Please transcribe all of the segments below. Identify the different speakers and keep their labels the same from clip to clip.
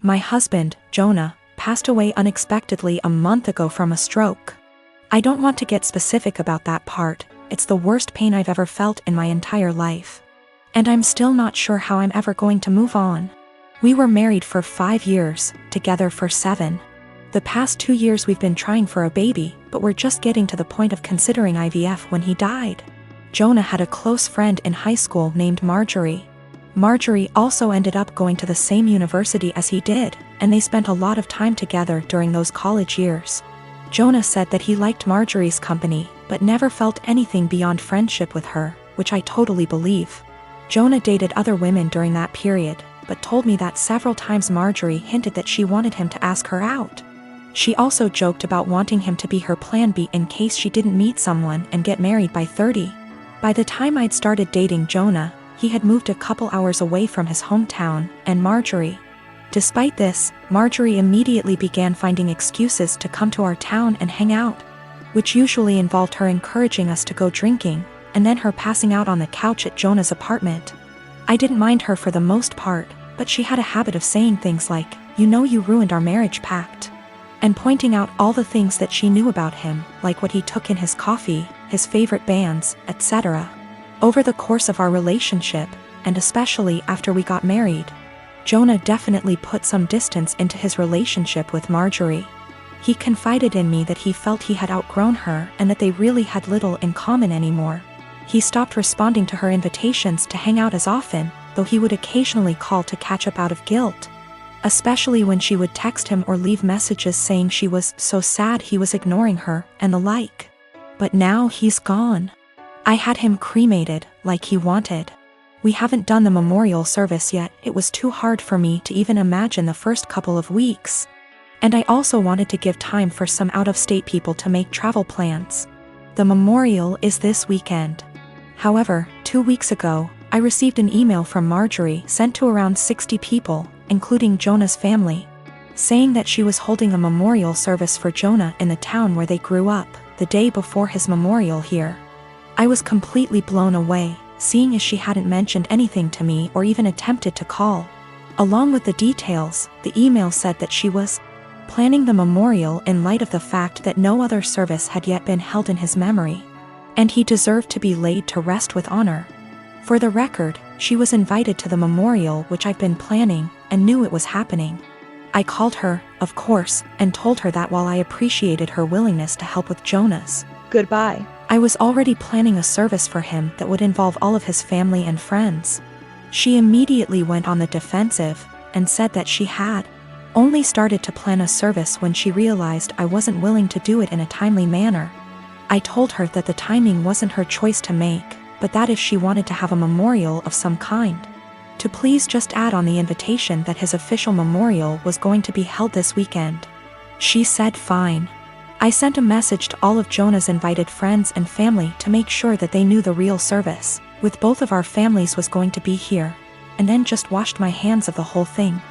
Speaker 1: My husband, Jonah, passed away unexpectedly a month ago from a stroke. I don't want to get specific about that part, it's the worst pain I've ever felt in my entire life. And I'm still not sure how I'm ever going to move on. We were married for 5 years, together for 7. The past 2 years we've been trying for a baby, but we're just getting to the point of considering IVF when he died. Jonah had a close friend in high school named Marjorie. Marjorie also ended up going to the same university as he did, and they spent a lot of time together during those college years. Jonah said that he liked Marjorie's company, but never felt anything beyond friendship with her, which I totally believe. Jonah dated other women during that period, but told me that several times Marjorie hinted that she wanted him to ask her out. She also joked about wanting him to be her plan B in case she didn't meet someone and get married by 30. By the time I'd started dating Jonah, he had moved a couple hours away from his hometown, and Marjorie. Despite this, Marjorie immediately began finding excuses to come to our town and hang out, which usually involved her encouraging us to go drinking, and then her passing out on the couch at Jonah's apartment. I didn't mind her for the most part, but she had a habit of saying things like, "You know you ruined our marriage pact," and pointing out all the things that she knew about him, like what he took in his coffee, his favorite bands, etc. Over the course of our relationship, and especially after we got married, Jonah definitely put some distance into his relationship with Marjorie. He confided in me that he felt he had outgrown her and that they really had little in common anymore. He stopped responding to her invitations to hang out as often, though he would occasionally call to catch up out of guilt, especially when she would text him or leave messages saying she was so sad he was ignoring her and the like. But now he's gone. I had him cremated, like he wanted. We haven't done the memorial service yet, it was too hard for me to even imagine the first couple of weeks. And I also wanted to give time for some out-of-state people to make travel plans. The memorial is this weekend. However, 2 weeks ago, I received an email from Marjorie sent to around 60 people, including Jonah's family, saying that she was holding a memorial service for Jonah in the town where they grew up, the day before his memorial here. I was completely blown away, seeing as she hadn't mentioned anything to me or even attempted to call. Along with the details, the email said that she was planning the memorial in light of the fact that no other service had yet been held in his memory, and he deserved to be laid to rest with honor. For the record, she was invited to the memorial which I've been planning and knew it was happening. I called her, of course, and told her that while I appreciated her willingness to help with Jonah's goodbye, I was already planning a service for him that would involve all of his family and friends. She immediately went on the defensive and said that she had only started to plan a service when she realized I wasn't willing to do it in a timely manner. I told her that the timing wasn't her choice to make, but that if she wanted to have a memorial of some kind, to please just add on the invitation that his official memorial was going to be held this weekend. She said fine. I sent a message to all of Jonah's invited friends and family to make sure that they knew the real service, with both of our families, was going to be here, and then just washed my hands of the whole thing.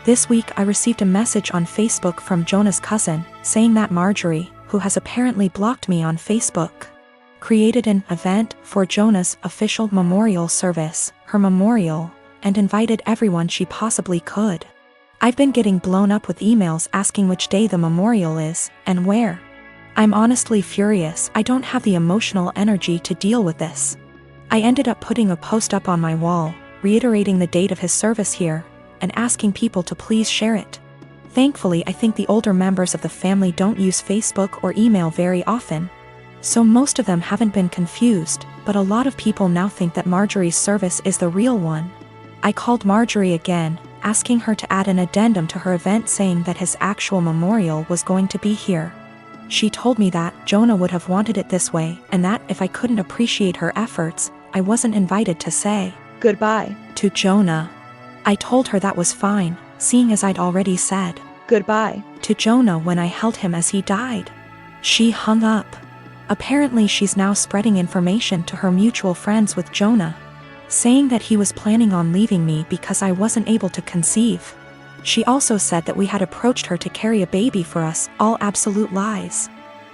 Speaker 1: This week I received a message on Facebook from Jonah's cousin, saying that Marjorie, who has apparently blocked me on Facebook, created an event for Jonah's official memorial service, her memorial, and invited everyone she possibly could. I've been getting blown up with emails asking which day the memorial is, and where. I'm honestly furious. I don't have the emotional energy to deal with this. I ended up putting a post up on my wall, reiterating the date of his service here, and asking people to please share it. Thankfully, I think the older members of the family don't use Facebook or email very often, so most of them haven't been confused, but a lot of people now think that Marjorie's service is the real one. I called Marjorie again, asking her to add an addendum to her event saying that his actual memorial was going to be here. She told me that Jonah would have wanted it this way, and that if I couldn't appreciate her efforts, I wasn't invited to say goodbye to Jonah. I told her that was fine, seeing as I'd already said goodbye to Jonah when I held him as he died. She hung up. Apparently she's now spreading information to her mutual friends with Jonah, saying that he was planning on leaving me because I wasn't able to conceive. She also said that we had approached her to carry a baby for us, all absolute lies.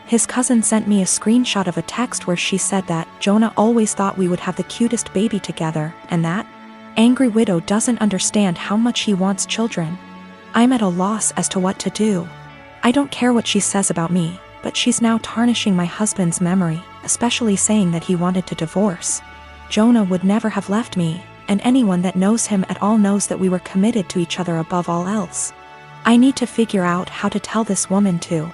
Speaker 1: His cousin sent me a screenshot of a text where she said that Jonah always thought we would have the cutest baby together, and that angry widow doesn't understand how much he wants children. I'm at a loss as to what to do. I don't care what she says about me, but she's now tarnishing my husband's memory, especially saying that he wanted to divorce. Jonah would never have left me, and anyone that knows him at all knows that we were committed to each other above all else. I need to figure out how to tell this woman to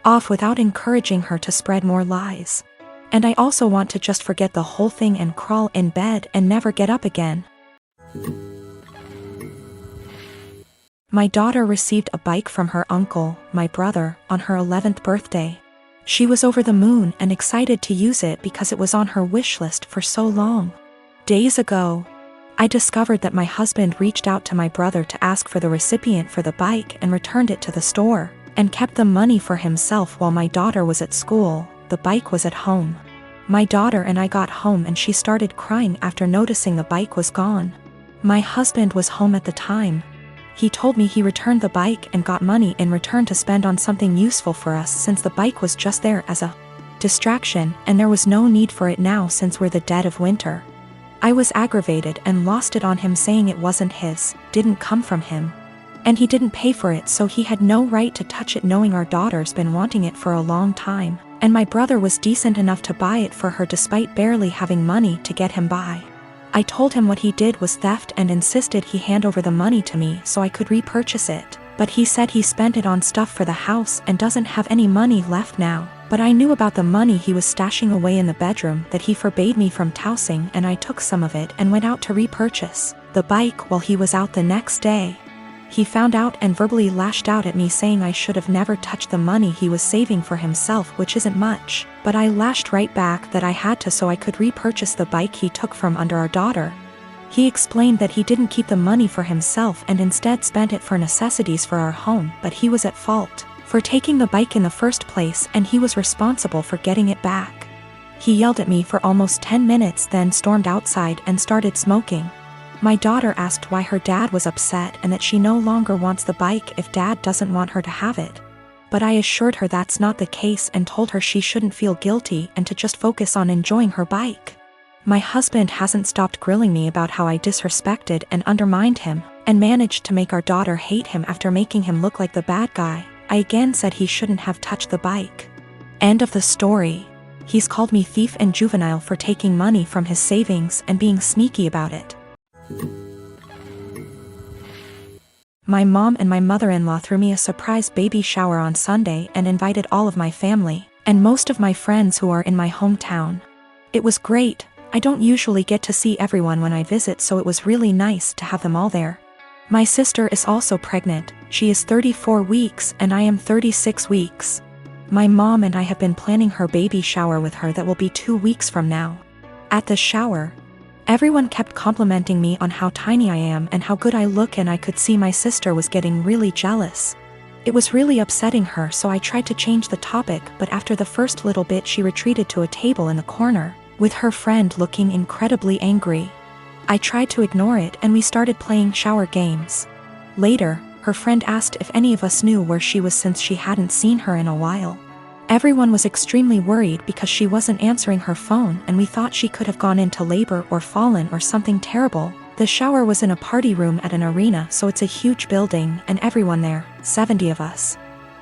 Speaker 1: off without encouraging her to spread more lies. And I also want to just forget the whole thing and crawl in bed and never get up again. My daughter received a bike from her uncle, my brother, on her 11th birthday. She was over the moon and excited to use it because it was on her wish list for so long. Days ago, I discovered that my husband reached out to my brother to ask for the recipient for the bike and returned it to the store, and kept the money for himself while my daughter was at school. The bike was at home. My daughter and I got home and she started crying after noticing the bike was gone. My husband was home at the time. He told me he returned the bike and got money in return to spend on something useful for us since the bike was just there as a distraction and there was no need for it now since we're the dead of winter. I was aggravated and lost it on him saying it wasn't his, didn't come from him. And he didn't pay for it so he had no right to touch it knowing our daughter's been wanting it for a long time. And my brother was decent enough to buy it for her despite barely having money to get him by. I told him what he did was theft and insisted he hand over the money to me so I could repurchase it, but he said he spent it on stuff for the house and doesn't have any money left now. But I knew about the money he was stashing away in the bedroom that he forbade me from tossing, and I took some of it and went out to repurchase the bike while he was out the next day. He found out and verbally lashed out at me saying I should have never touched the money he was saving for himself, which isn't much, but I lashed right back that I had to so I could repurchase the bike he took from under our daughter. He explained that he didn't keep the money for himself and instead spent it for necessities for our home, but he was at fault for taking the bike in the first place and he was responsible for getting it back. He yelled at me for almost 10 minutes, then stormed outside and started smoking. My daughter asked why her dad was upset and that she no longer wants the bike if dad doesn't want her to have it. But I assured her that's not the case and told her she shouldn't feel guilty and to just focus on enjoying her bike. My husband hasn't stopped grilling me about how I disrespected and undermined him, and managed to make our daughter hate him after making him look like the bad guy. I again said he shouldn't have touched the bike. End of the story. He's called me thief and juvenile for taking money from his savings and being sneaky about it. My mom and my mother-in-law threw me a surprise baby shower on Sunday and invited all of my family and most of my friends who are in my hometown. It was great. I don't usually get to see everyone when I visit, so it was really nice to have them all there. My sister is also pregnant. She is 34 weeks and I am 36 weeks. My mom and I have been planning her baby shower with her that will be 2 weeks from now. At the shower, everyone kept complimenting me on how tiny I am and how good I look, and I could see my sister was getting really jealous. It was really upsetting her, so I tried to change the topic, but after the first little bit she retreated to a table in the corner, with her friend looking incredibly angry. I tried to ignore it and we started playing shower games. Later, her friend asked if any of us knew where she was since she hadn't seen her in a while. Everyone was extremely worried because she wasn't answering her phone and we thought she could have gone into labor or fallen or something terrible. The shower was in a party room at an arena, so it's a huge building, and everyone there, 70 of us,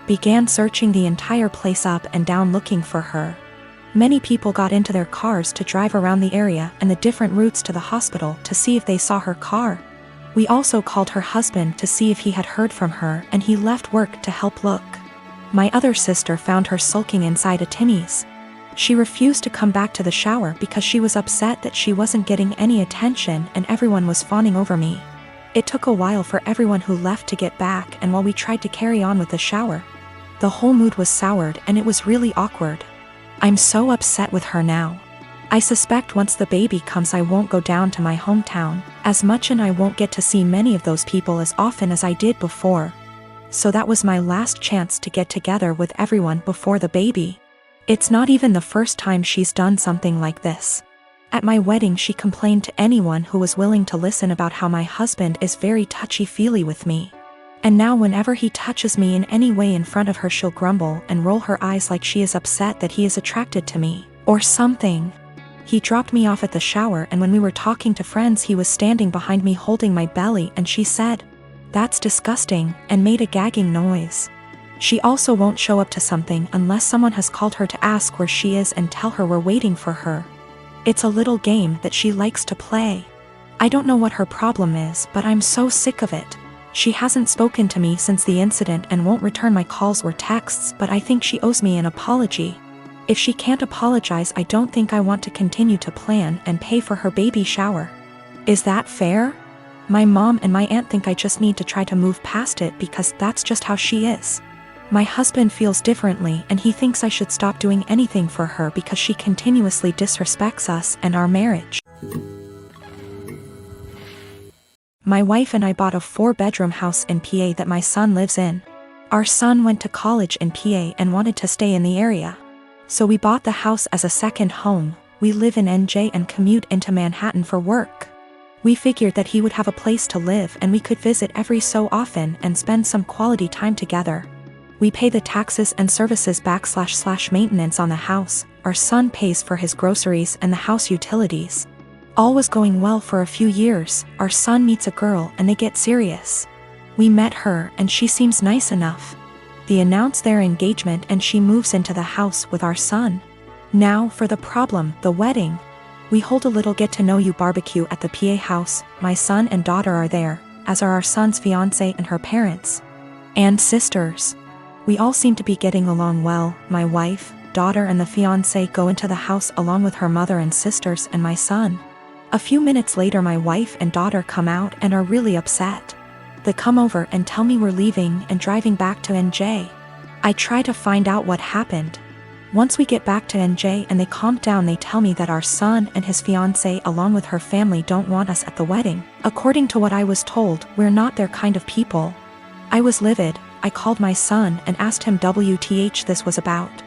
Speaker 1: began searching the entire place up and down looking for her. Many people got into their cars to drive around the area and the different routes to the hospital to see if they saw her car. We also called her husband to see if he had heard from her, and he left work to help look. My other sister found her sulking inside a Timmy's. She refused to come back to the shower because she was upset that she wasn't getting any attention and everyone was fawning over me. It took a while for everyone who left to get back, and while we tried to carry on with the shower, the whole mood was soured and it was really awkward. I'm so upset with her now. I suspect once the baby comes I won't go down to my hometown as much, and I won't get to see many of those people as often as I did before. So that was my last chance to get together with everyone before the baby. It's not even the first time she's done something like this. At my wedding she complained to anyone who was willing to listen about how my husband is very touchy-feely with me. And now whenever he touches me in any way in front of her she'll grumble and roll her eyes like she is upset that he is attracted to me, or something. He dropped me off at the shower, and when we were talking to friends he was standing behind me holding my belly, and she said, "That's disgusting," and made a gagging noise. She also won't show up to something unless someone has called her to ask where she is and tell her we're waiting for her. It's a little game that she likes to play. I don't know what her problem is, but I'm so sick of it. She hasn't spoken to me since the incident and won't return my calls or texts, but I think she owes me an apology. If she can't apologize, I don't think I want to continue to plan and pay for her baby shower. Is that fair? My mom and my aunt think I just need to try to move past it because that's just how she is. My husband feels differently, and he thinks I should stop doing anything for her because she continuously disrespects us and our marriage. My wife and I bought a 4-bedroom house in PA that my son lives in. Our son went to college in PA and wanted to stay in the area. So we bought the house as a second home. We live in NJ and commute into Manhattan for work. We figured that he would have a place to live and we could visit every so often and spend some quality time together. We pay the taxes and services / maintenance on the house. Our son pays for his groceries and the house utilities. All was going well for a few years. Our son meets a girl and they get serious. We met her and she seems nice enough. They announce their engagement and she moves into the house with our son. Now for the problem, the wedding. We hold a little get-to-know-you barbecue at the PA house. My son and daughter are there, as are our son's fiancée and her parents. And sisters. We all seem to be getting along well. My wife, daughter and the fiancé go into the house along with her mother and sisters and my son. A few minutes later my wife and daughter come out and are really upset. They come over and tell me we're leaving and driving back to NJ. I try to find out what happened. Once we get back to NJ and they calm down, they tell me that our son and his fiancée along with her family don't want us at the wedding. According to what I was told, we're not their kind of people. I was livid. I called my son and asked him WTH this was about.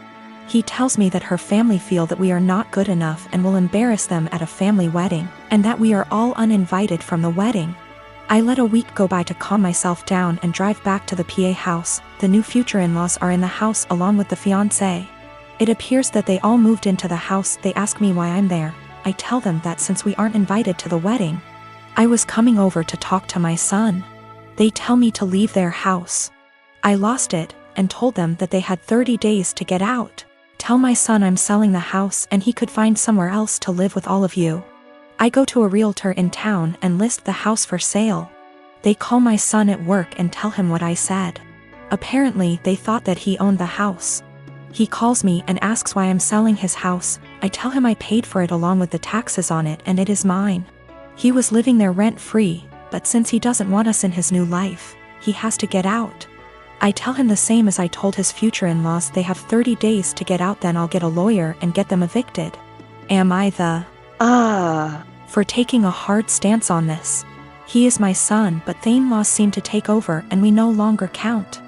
Speaker 1: He tells me that her family feel that we are not good enough and will embarrass them at a family wedding, and that we are all uninvited from the wedding. I let a week go by to calm myself down and drive back to the PA house. The new future in-laws are in the house along with the fiancé. It appears that they all moved into the house. They ask me why I'm there. I tell them that since we aren't invited to the wedding, I was coming over to talk to my son. They tell me to leave their house. I lost it and told them that they had 30 days to get out. Tell my son I'm selling the house and he could find somewhere else to live with all of you. I go to a realtor in town and list the house for sale. They call my son at work and tell him what I said. Apparently they thought that he owned the house. He calls me and asks why I'm selling his house. I tell him I paid for it along with the taxes on it and it is mine. He was living there rent-free, but since he doesn't want us in his new life, he has to get out. I tell him the same as I told his future in-laws. They have 30 days to get out, then I'll get a lawyer and get them evicted. Am I the for taking a hard stance on this? He is my son, but the in-laws seem to take over and we no longer count.